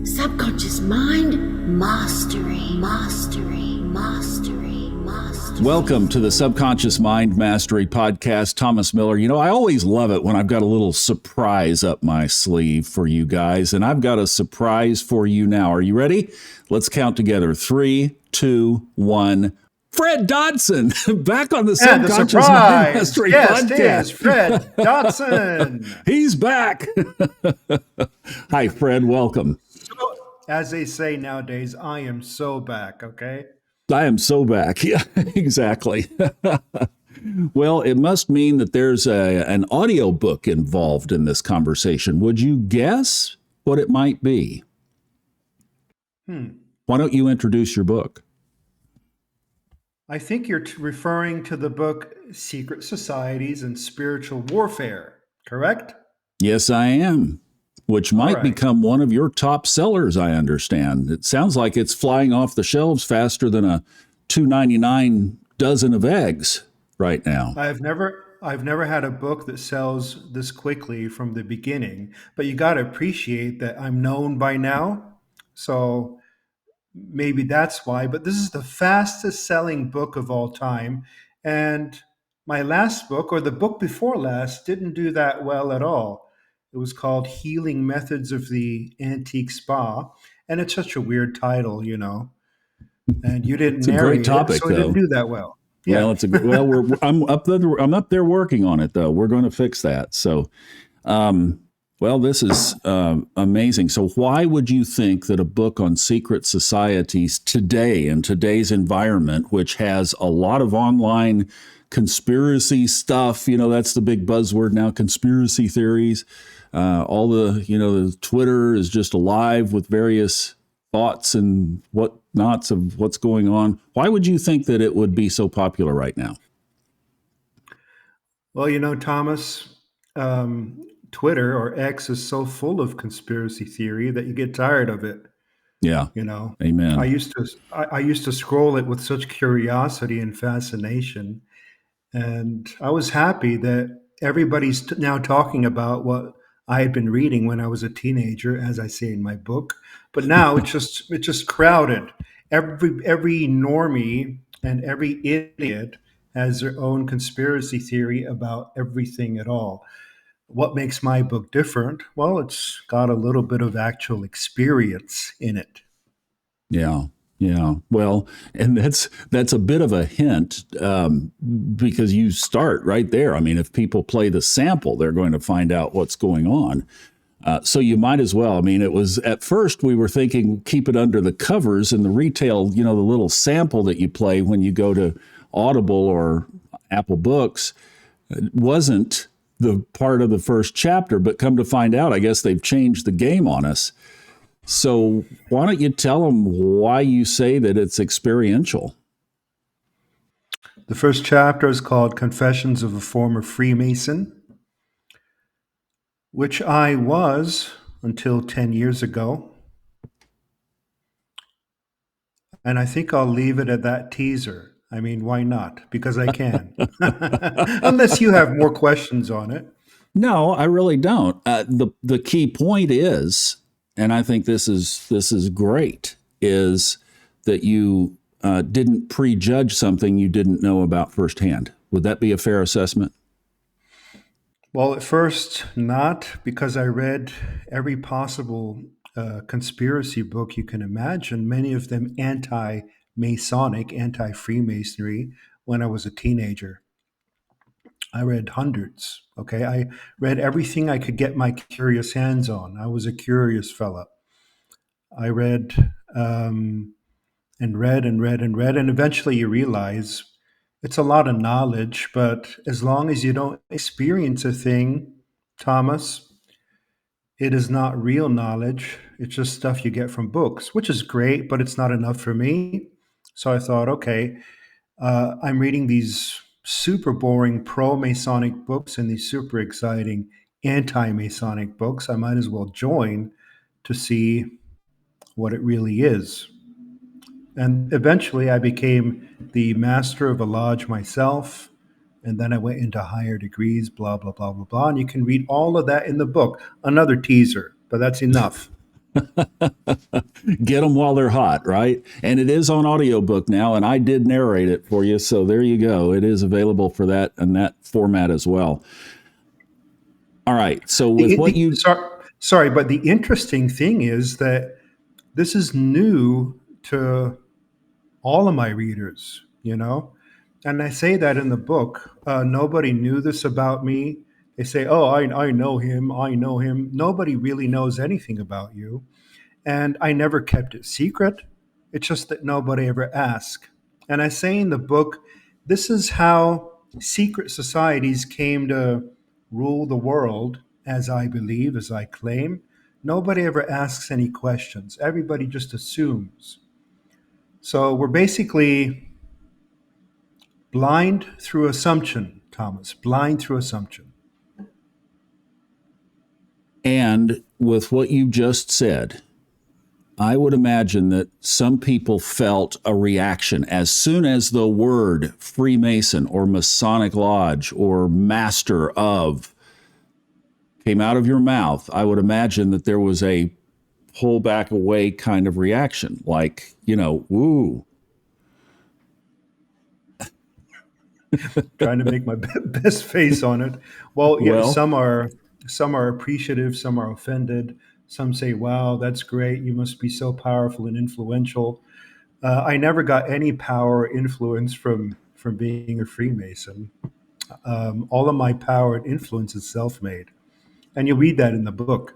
Subconscious mind mastery, mastery, mastery, mastery. Welcome to the Subconscious Mind Mastery Podcast. Thomas Miller. You know, I always love it when I've got a little surprise up my sleeve for you guys, and I've got a surprise for you now. Are you ready? Let's count together. 3, 2, 1. Fred Dodson, back on the Subconscious Mind Mastery Podcast. Yes, Fred Dodson. He's back. Hi, Fred. Welcome. As they say nowadays, I am so back, okay? I am so back. Yeah, exactly. Well, it must mean that there's an audio book involved in this conversation. Would you guess what it might be? Why don't you introduce your book? I think you're referring to the book Secret Societies and Spiritual Warfare, correct? Yes, I am. Which might right. become one of your top sellers, I understand. It sounds like it's flying off the shelves faster than a $2.99 dozen of eggs right now. I've never had a book that sells this quickly from the beginning, but you got to appreciate that I'm known by now. So maybe that's why, but this is the fastest selling book of all time. And my last book, or the book before last, didn't do that well at all. It was called Healing Methods of the Antique Spa. And it's such a weird title, you know. And you didn't narrate great topic, it, so it didn't do that well. Yeah. Well, I'm up there working on it, though. We're going to fix that. So, this is amazing. So why would you think that a book on secret societies today, in today's environment, which has a lot of online conspiracy stuff, you know, that's the big buzzword now, conspiracy theories, all the Twitter is just alive with various thoughts and whatnots of what's going on. Why would you think that it would be so popular right now? Well, you know, Thomas, Twitter or X is so full of conspiracy theory that you get tired of it. Yeah. You know, Amen. I used to scroll it with such curiosity and fascination. And I was happy that everybody's now talking about what I had been reading when I was a teenager, as I say in my book. But now it's just crowded. Every normie and every idiot has their own conspiracy theory about everything at all. What makes my book different? Well, it's got a little bit of actual experience in it. Yeah. Yeah. Well, and that's a bit of a hint because you start right there. I mean, if people play the sample, they're going to find out what's going on. So you might as well. I mean, it was at first we were thinking keep it under the covers and the retail, you know, the little sample that you play when you go to Audible or Apple Books wasn't the part of the first chapter, but come to find out, I guess they've changed the game on us. So why don't you tell them why you say that it's experiential? The first chapter is called Confessions of a Former Freemason, which I was until 10 years ago. And I think I'll leave it at that teaser. I mean, why not? Because I can. Unless you have more questions on it. No, I really don't. The key point is, and I think this is great, is that you didn't prejudge something you didn't know about firsthand. Would that be a fair assessment? Well, at first, not, because I read every possible conspiracy book you can imagine, many of them anti-Masonic, anti-Freemasonry, when I was a teenager. I read hundreds, okay? I read everything I could get my curious hands on. I was a curious fella. I read and read and read and read, and eventually you realize it's a lot of knowledge, but as long as you don't experience a thing, Thomas, it is not real knowledge. It's just stuff you get from books, which is great, but it's not enough for me. So I thought, okay, I'm reading these super boring pro-Masonic books and these super exciting anti-Masonic books. I might as well join to see what it really is. And eventually I became the master of a lodge myself. And then I went into higher degrees, blah, blah, blah, blah, blah. And you can read all of that in the book. Another teaser, but that's enough. Get them while they're hot, right? And it is on audiobook now, and I did narrate it for you. So there you go. It is available for that in that format as well. All right. So with what you Sorry, but the interesting thing is that this is new to all of my readers, you know? And I say that in the book. Nobody knew this about me. They say, oh, I know him. I know him. Nobody really knows anything about you. And I never kept it secret. It's just that nobody ever asked. And I say in the book, this is how secret societies came to rule the world, as I believe, as I claim. Nobody ever asks any questions. Everybody just assumes. So we're basically blind through assumption, Thomas, blind through assumption. and with what you just said, I would imagine that some people felt a reaction as soon as the word Freemason or Masonic Lodge or Master of came out of your mouth. I would imagine that there was a pull back away kind of reaction, like, woo. Trying to make my best face on it. Well, yeah, Well, some are appreciative, some are offended. Some say, "Wow, that's great! You must be so powerful and influential." I never got any power or influence from being a Freemason. All of my power and influence is self-made, and you read that in the book.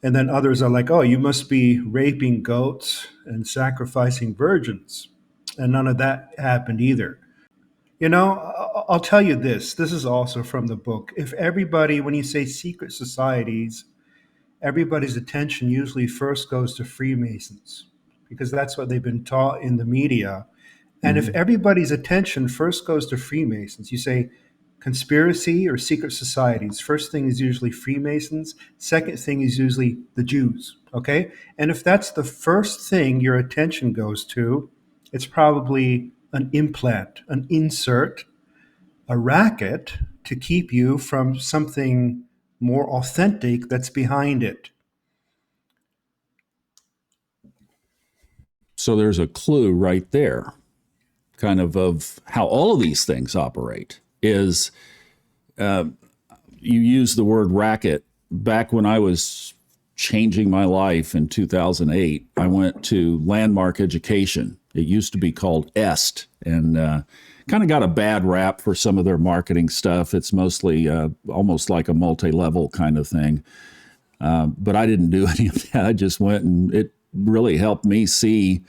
And then others are like, "Oh, you must be raping goats and sacrificing virgins," and none of that happened either. You know, I'll tell you this. This is also from the book. If everybody, when you say secret societies, everybody's attention usually first goes to Freemasons because that's what they've been taught in the media. And if mhm. everybody's attention first goes to Freemasons, you say conspiracy or secret societies, first thing is usually Freemasons, second thing is usually the Jews. Okay. And if that's the first thing your attention goes to, it's probably an implant, an insert, a racket to keep you from something more authentic that's behind it. So there's a clue right there, kind of how all of these things operate. Is you use the word racket. Back when I was changing my life in 2008, I went to Landmark Education. It used to be called EST, and kind of got a bad rap for some of their marketing stuff. It's mostly almost like a multi-level kind of thing. But I didn't do any of that. I just went, and it really helped me see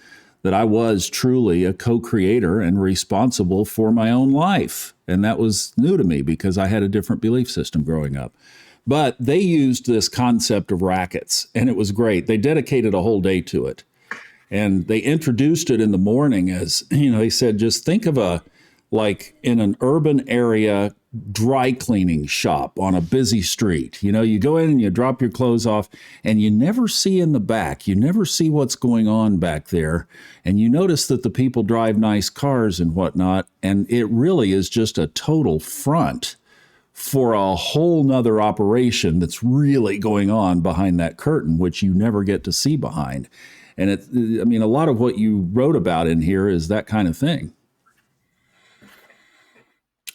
that I was truly a co-creator and responsible for my own life. And that was new to me because I had a different belief system growing up. But they used this concept of rackets, and it was great. They dedicated a whole day to it. And they introduced it in the morning as, they said, just think of like in an urban area dry cleaning shop on a busy street. You go in and you drop your clothes off, and you never see in the back. You never see what's going on back there. And you notice that the people drive nice cars and whatnot. And it really is just a total front for a whole nother operation that's really going on behind that curtain, which you never get to see behind. And a lot of what you wrote about in here is that kind of thing.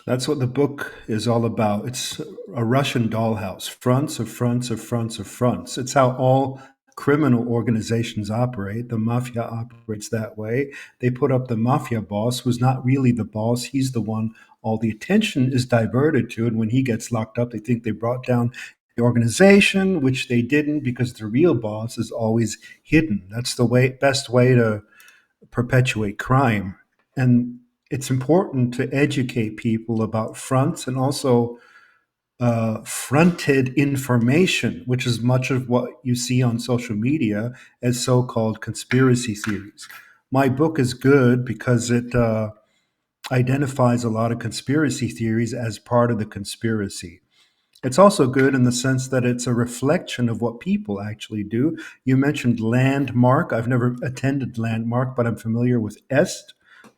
That's what the book is all about. It's a Russian dollhouse, fronts of fronts of fronts of fronts. It's how all criminal organizations operate. The mafia operates that way. They put up the mafia boss, who's not really the boss. He's the one all the attention is diverted to. And when he gets locked up, they think they brought down the organization, which they didn't because the real boss is always hidden. That's the best way to perpetuate crime. And it's important to educate people about fronts and also fronted information, which is much of what you see on social media as so called conspiracy theories. My book is good because it identifies a lot of conspiracy theories as part of the conspiracy. It's also good in the sense that it's a reflection of what people actually do. You mentioned Landmark. I've never attended Landmark, but I'm familiar with EST.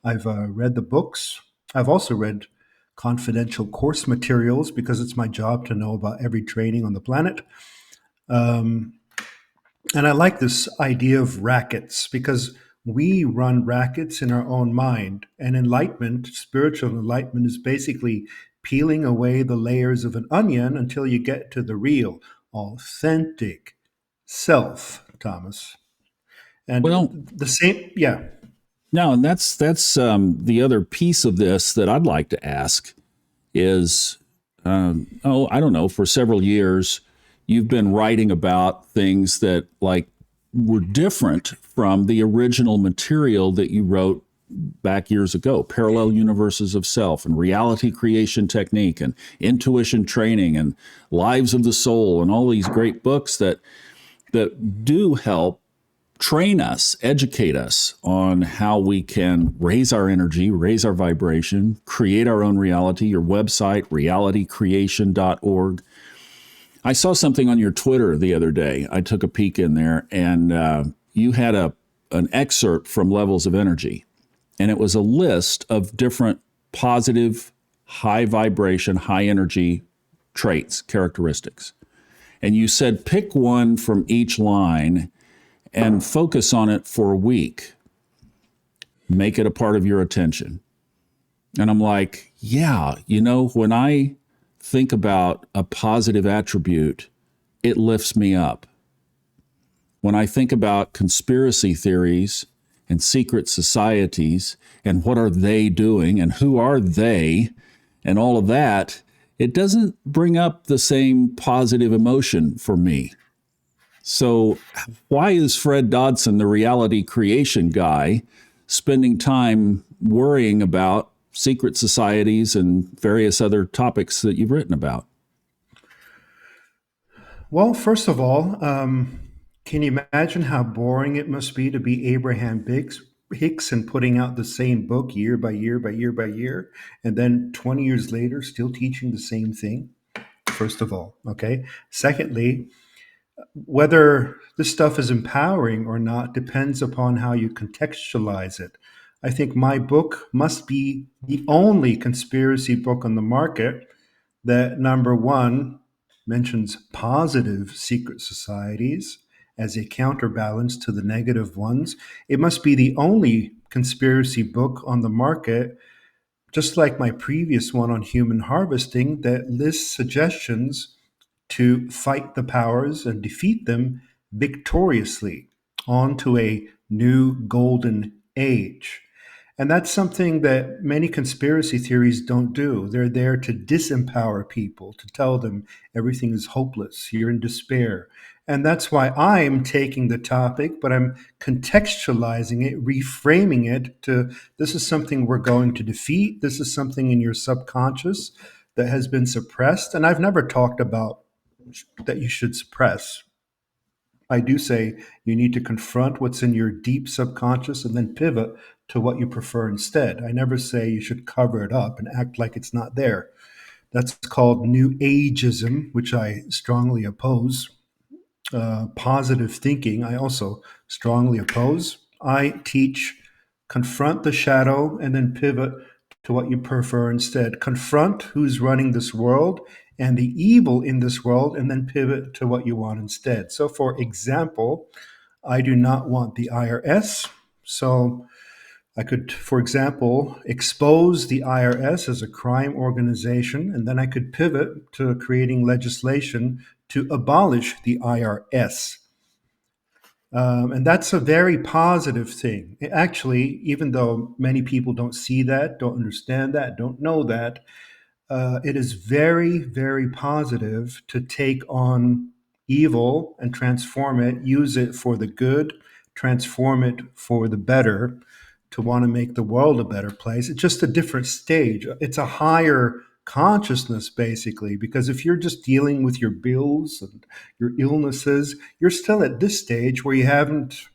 I've read the books. I've also read confidential course materials because it's my job to know about every training on the planet. Um, And I like this idea of rackets because we run rackets in our own mind. And enlightenment, spiritual enlightenment, is basically peeling away the layers of an onion until you get to the real, authentic self, Thomas. Well, And the same, yeah. no, and that's the other piece of this that I'd like to ask is, I don't know, for several years, you've been writing about things that like were different from the original material that you wrote back years ago, parallel universes of self and reality creation technique and intuition training and lives of the soul and all these great books that do help train us, educate us on how we can raise our energy, raise our vibration, create our own reality. Your website, realitycreation.org. I saw something on your Twitter the other day. I took a peek in there, and you had an excerpt from Levels of Energy, and it was a list of different positive, high vibration, high energy traits, characteristics. And you said pick one from each line and focus on it for a week. Make it a part of your attention. And I'm like, yeah, when I think about a positive attribute, it lifts me up. When I think about conspiracy theories and secret societies and what are they doing and who are they and all of that, it doesn't bring up the same positive emotion for me. So why is Fred Dodson, the reality creation guy, spending time worrying about secret societies and various other topics that you've written about? Well, first of all, can you imagine how boring it must be to be Hicks and putting out the same book year by year by year by year, and then 20 years later still teaching the same thing? First of all, okay. Secondly, whether this stuff is empowering or not depends upon how you contextualize it. I think my book must be the only conspiracy book on the market that, number one, mentions positive secret societies as a counterbalance to the negative ones. It must be the only conspiracy book on the market, just like my previous one on human harvesting, that lists suggestions to fight the powers and defeat them victoriously onto a new golden age. And that's something that many conspiracy theories don't do. They're there to disempower people, to tell them everything is hopeless, you're in despair. And that's why I'm taking the topic, but I'm contextualizing it, reframing it to this is something we're going to defeat. This is something in your subconscious that has been suppressed. And I've never talked about that you should suppress. I do say you need to confront what's in your deep subconscious and then pivot to what you prefer instead. I never say you should cover it up and act like it's not there. That's called New Ageism, which I strongly oppose. Positive thinking, I also strongly oppose. I teach confront the shadow and then pivot to what you prefer instead. Confront who's running this world and the evil in this world, and then pivot to what you want instead. So, for example, I do not want the IRS. So, I could, for example, expose the IRS as a crime organization, and then I could pivot to creating legislation to abolish the IRS. And that's a very positive thing. Actually, even though many people don't see that, don't understand that, don't know that, it is very, very positive to take on evil and transform it, use it for the good, transform it for the better, to want to make the world a better place. It's just a different stage. It's a higher consciousness, basically, because if you're just dealing with your bills and your illnesses, you're still at this stage where you haven't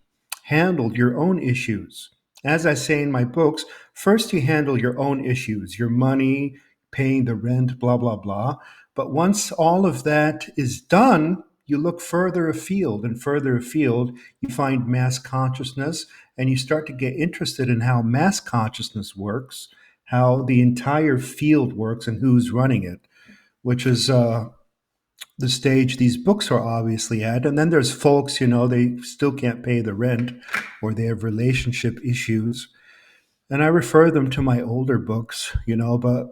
handled your own issues. As I say in my books, first you handle your own issues, your money, paying the rent, blah, blah, blah. But once all of that is done, you look further afield and further afield, you find mass consciousness, and you start to get interested in how mass consciousness works, how the entire field works, and who's running it, which is the stage these books are obviously at. And then there's folks, they still can't pay the rent or they have relationship issues. And I refer them to my older books, but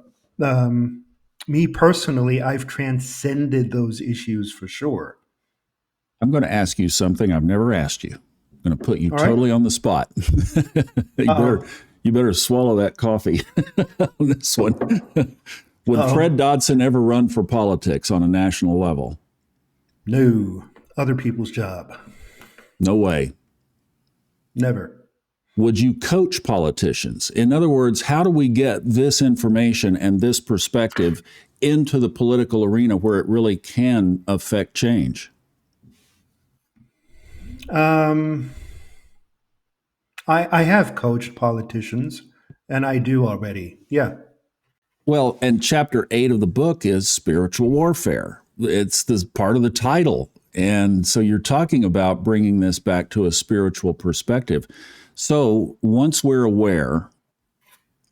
me personally, I've transcended those issues for sure. I'm going to ask you something I've never asked you. I'm going to put you All right. totally on the spot. you better Uh-oh. you better swallow that coffee on this one. Would Uh-oh. Fred Dodson ever run for politics on a national level? No. Other people's job. No way. Never. Would you coach politicians? In other words, how do we get this information and this perspective into the political arena where it really can affect change? Um, I have coached politicians, and I do already. Yeah. Well, and chapter 8 of the book is spiritual warfare. It's this part of the title. And so you're talking about bringing this back to a spiritual perspective. So once we're aware,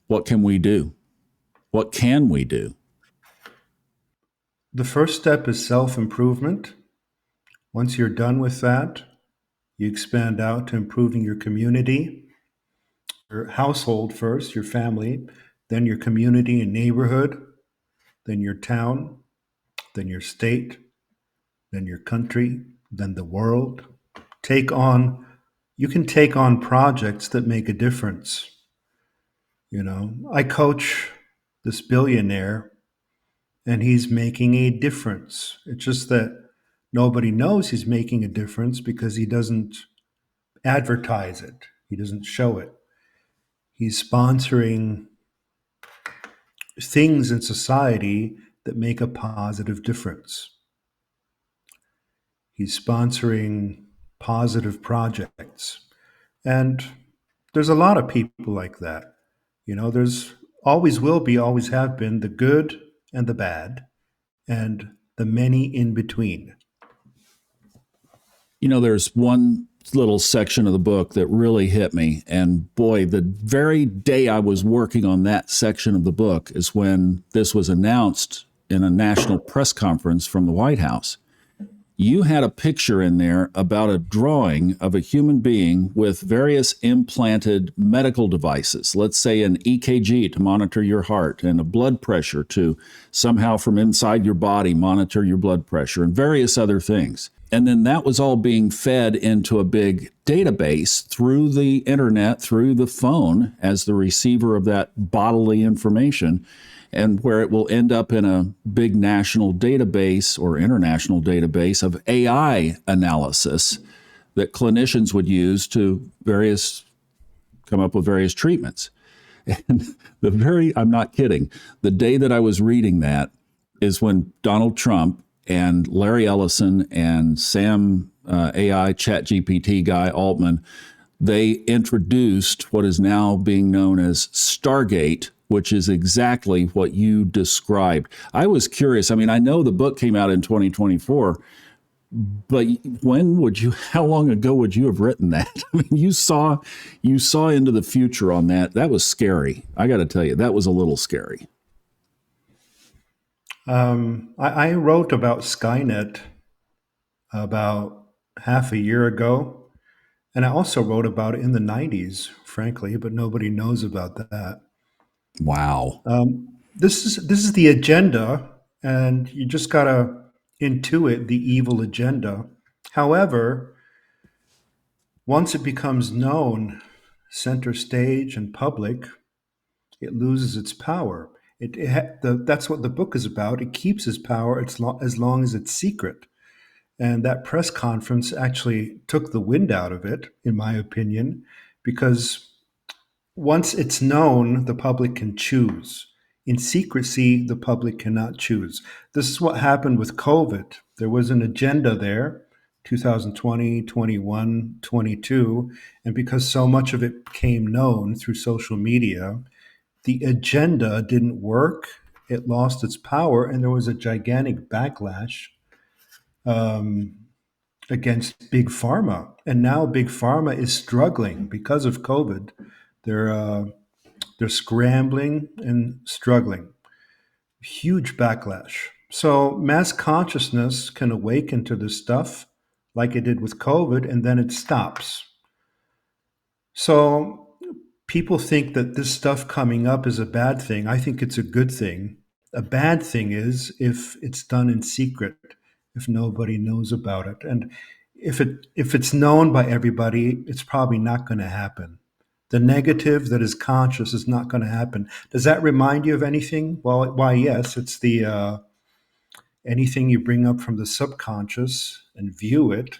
what can we do? What can we do? The first step is self improvement. Once you're done with that, you expand out to improving your community, your household first, your family, then your community and neighborhood, then your town, then your state, then your country, then the world. Take on, you can take on projects that make a difference. I coach this billionaire and he's making a difference. It's just that nobody knows he's making a difference because he doesn't advertise it, he doesn't show it. He's sponsoring things in society that make a positive difference. He's sponsoring positive projects. And there's a lot of people like that. There's always will be, always have been the good and the bad and the many in between. There's one little section of the book that really hit me. And boy, the very day I was working on that section of the book is when this was announced in a national press conference from the White House. You had a picture in there about a drawing of a human being with various implanted medical devices. Let's say an EKG to monitor your heart and a blood pressure to somehow from inside your body monitor your blood pressure and various other things. And then that was all being fed into a big database through the internet, through the phone as the receiver of that bodily information, and where it will end up in a big national database or international database of AI analysis that clinicians would use to come up with various treatments. And I'm not kidding, the day that I was reading that is when Donald Trump and Larry Ellison and Sam AI ChatGPT guy Altman, they introduced what is now being known as Stargate, which is exactly what you described. I was curious. I mean, I know the book came out in 2024, but how long ago would you have written that? I mean, you saw into the future on that. That was scary. I got to tell you, that was a little scary. I wrote about Skynet about half a year ago, and I also wrote about it in the 90s, frankly, but nobody knows about that. Wow. This is the agenda, and you just gotta intuit the evil agenda. However, once it becomes known, center stage and public, it loses its power. That's what the book is about. It keeps its power as long as it's secret. And that press conference actually took the wind out of it, in my opinion, because once it's known, the public can choose. In secrecy, the public cannot choose. This is what happened with COVID. There was an agenda there, 2020, 21, 22, and because so much of it became known through social media, the agenda didn't work. It lost its power, and there was a gigantic backlash against big pharma. And now big pharma is struggling because of COVID. They're scrambling and struggling. Huge backlash. So mass consciousness can awaken to this stuff like it did with COVID, and then it stops. So people think that this stuff coming up is a bad thing. I think it's a good thing. A bad thing is if it's done in secret, if nobody knows about it. And if it's known by everybody, it's probably not going to happen. The negative that is conscious is not going to happen. Does that remind you of anything? Well, why, yes, it's the anything you bring up from the subconscious and view it.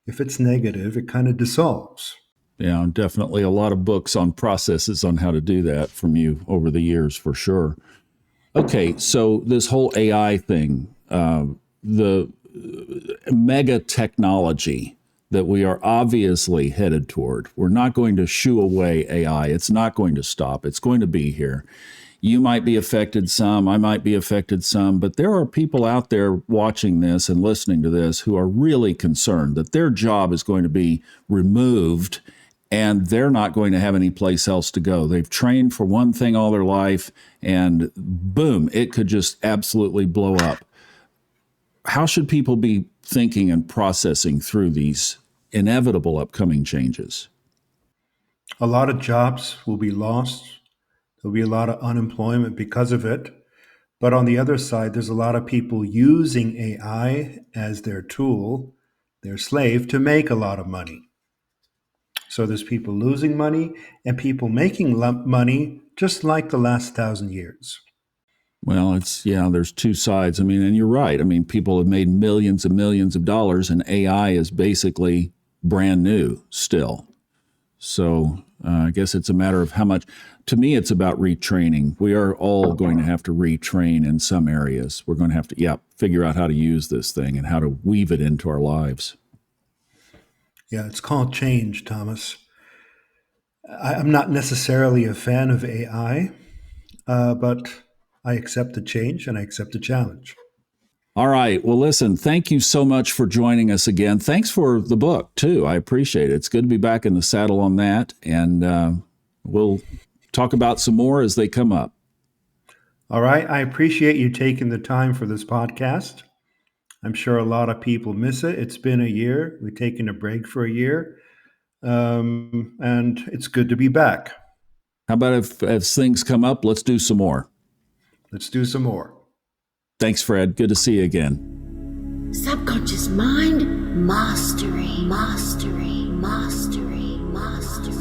If it's negative, it kind of dissolves. Yeah, definitely a lot of books on processes on how to do that from you over the years, for sure. Okay, so this whole AI thing, the mega technology that we are obviously headed toward, we're not going to shoo away AI. It's not going to stop. It's going to be here. You might be affected some, I might be affected some, but there are people out there watching this and listening to this who are really concerned that their job is going to be removed and they're not going to have any place else to go. They've trained for one thing all their life, and boom, it could just absolutely blow up. How should people be thinking and processing through these inevitable upcoming changes? A lot of jobs will be lost. There'll be a lot of unemployment because of it. But on the other side, there's a lot of people using AI as their tool, their slave, to make a lot of money. So there's people losing money and people making money, just like the last 1,000 years. Well, there's two sides. I mean, and you're right. I mean, people have made millions and millions of dollars, and AI is basically brand new still. So I guess it's a matter of how much. To me, it's about retraining. We are all going to have to retrain in some areas. We're going to have to, figure out how to use this thing and how to weave it into our lives. Yeah, it's called change, Thomas. I'm not necessarily a fan of AI, but I accept the change and I accept the challenge. All right. Well, listen, thank you so much for joining us again. Thanks for the book, too. I appreciate it. It's good to be back in the saddle on that. And we'll talk about some more as they come up. All right. I appreciate you taking the time for this podcast. I'm sure a lot of people miss it. It's been a year. We've taken a break for a year. And it's good to be back. How about if as things come up, let's do some more. Let's do some more. Thanks, Fred. Good to see you again. Subconscious mind mastery, mastery, mastery, mastery.